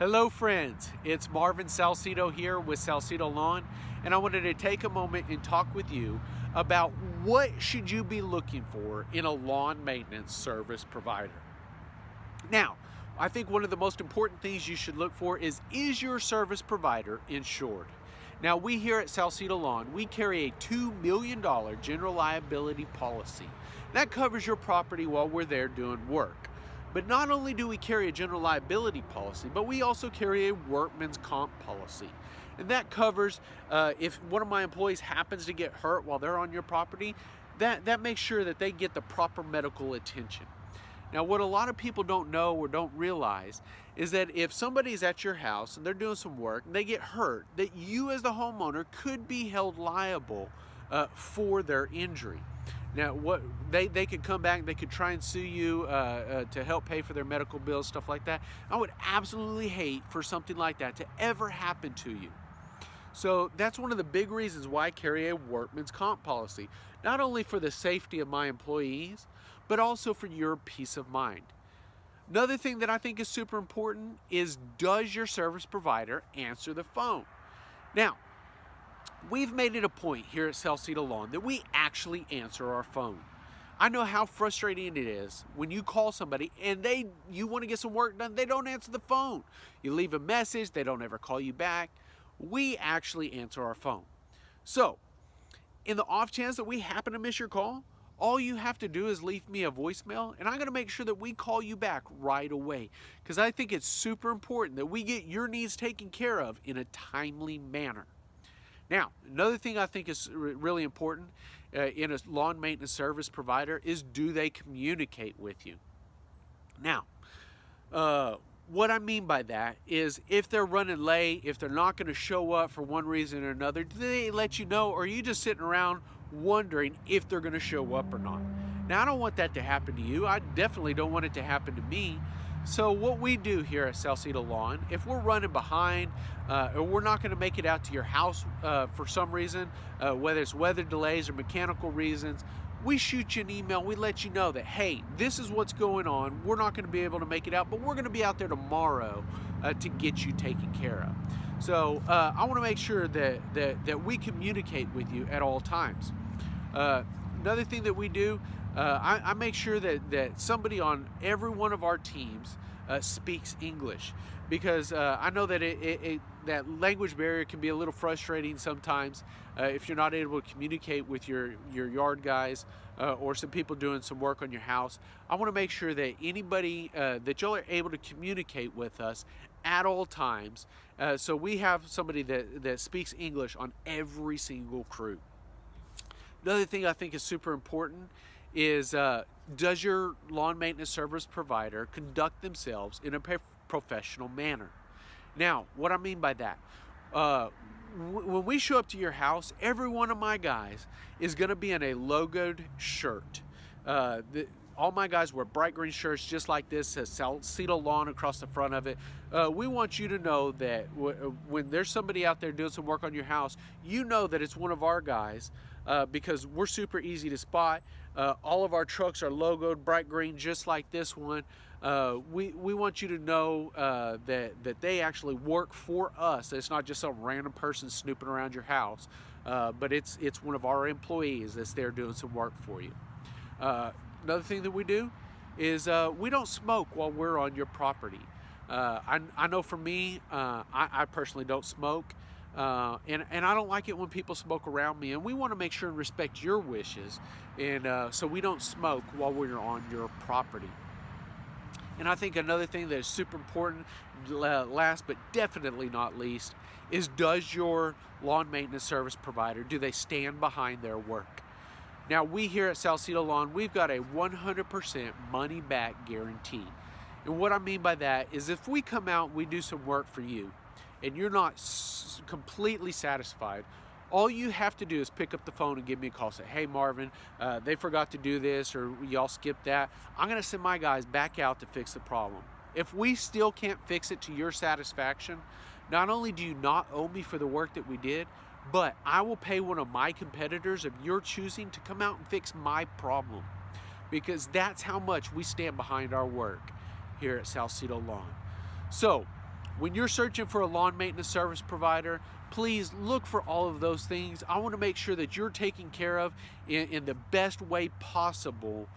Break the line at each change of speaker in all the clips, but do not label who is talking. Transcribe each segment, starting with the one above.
Hello friends, it's Marvin Salcedo here with Salcedo Lawn, and I wanted to take a moment and talk with you about what should you be looking for in a lawn maintenance service provider. Now, I think one of the most important things you should look for is your service provider insured? Now, we here at Salcedo Lawn, we carry a $2 million general liability policy. That covers your property while we're there doing work. But not only do we carry a general liability policy, but we also carry a workman's comp policy. And that covers if one of my employees happens to get hurt while they're on your property, that makes sure that they get the proper medical attention. Now, what a lot of people don't know or don't realize is that if somebody's at your house and they're doing some work and they get hurt, that you as the homeowner could be held liable for their injury. Now, what they could come back, they could try and sue you to help pay for their medical bills, stuff like that. I would absolutely hate for something like that to ever happen to you. So that's one of the big reasons why I carry a workman's comp policy, not only for the safety of my employees, but also for your peace of mind. Another thing that I think is super important is, does your service provider answer the phone? Now, we've made it a point here at Salcedo Lawn that we actually answer our phone. I know how frustrating it is when you call somebody and you want to get some work done, they don't answer the phone. You leave a message, they don't ever call you back. We actually answer our phone. So, in the off chance that we happen to miss your call, all you have to do is leave me a voicemail, and I'm going to make sure that we call you back right away, because I think it's super important that we get your needs taken care of in a timely manner. Now, another thing I think is really important in a lawn maintenance service provider is, do they communicate with you? Now, what I mean by that is, if they're running late, if they're not going to show up for one reason or another, do they let you know, or are you just sitting around wondering if they're going to show up or not? Now, I don't want that to happen to you. I definitely don't want it to happen to me. So what we do here at Salcedo Lawn, if we're running behind or we're not going to make it out to your house for some reason, whether it's weather delays or mechanical reasons, we shoot you an email. We let you know that, hey, this is what's going on. We're not going to be able to make it out, but we're going to be out there tomorrow to get you taken care of. So I want to make sure that we communicate with you at all times. Another thing that we do, I make sure that somebody on every one of our teams speaks English, because I know that that language barrier can be a little frustrating sometimes if you're not able to communicate with your yard guys or some people doing some work on your house. I want to make sure that anybody that y'all are able to communicate with us at all times. So we have somebody that speaks English on every single crew. Another thing I think is super important is, does your lawn maintenance service provider conduct themselves in a professional manner? Now, what I mean by that, when we show up to your house, every one of my guys is going to be in a logoed shirt. All my guys wear bright green shirts just like this, says Salcedo Lawn across the front of it. We want you to know that when there's somebody out there doing some work on your house, you know that it's one of our guys, because we're super easy to spot. All of our trucks are logoed bright green just like this one. We want you to know that they actually work for us. It's not just some random person snooping around your house, but it's one of our employees that's there doing some work for you. Another thing that we do is we don't smoke while we're on your property. I know for me, I personally don't smoke, and I don't like it when people smoke around me, and we want to make sure and respect your wishes, and so we don't smoke while we're on your property. And I think another thing that is super important, last but definitely not least, is, does your lawn maintenance service provider, do they stand behind their work? Now, we here at Salcedo Lawn, we've got a 100% money back guarantee. And what I mean by that is, if we come out, we do some work for you, and you're not completely satisfied, all you have to do is pick up the phone and give me a call. Say, hey Marvin, they forgot to do this, or y'all skipped that. I'm gonna send my guys back out to fix the problem. If we still can't fix it to your satisfaction, not only do you not owe me for the work that we did, but I will pay one of my competitors of your choosing to come out and fix my problem, because that's how much we stand behind our work here at Salcedo Lawn. So When you're searching for a lawn maintenance service provider, please look for all of those things. I want to make sure that you're taken care of in the best way possible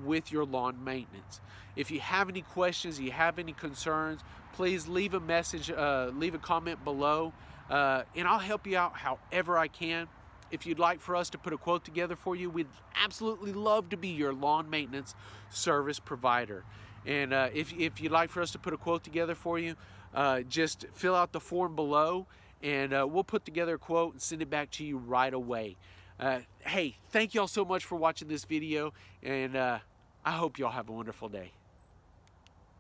with your lawn maintenance. If you have any questions, you have any concerns, please leave a message, leave a comment below, and I'll help you out however I can. If you'd like for us to put a quote together for you, we'd absolutely love to be your lawn maintenance service provider. And if you'd like for us to put a quote together for you, just fill out the form below, and we'll put together a quote and send it back to you right away. Hey, thank y'all so much for watching this video, and I hope y'all have a wonderful day.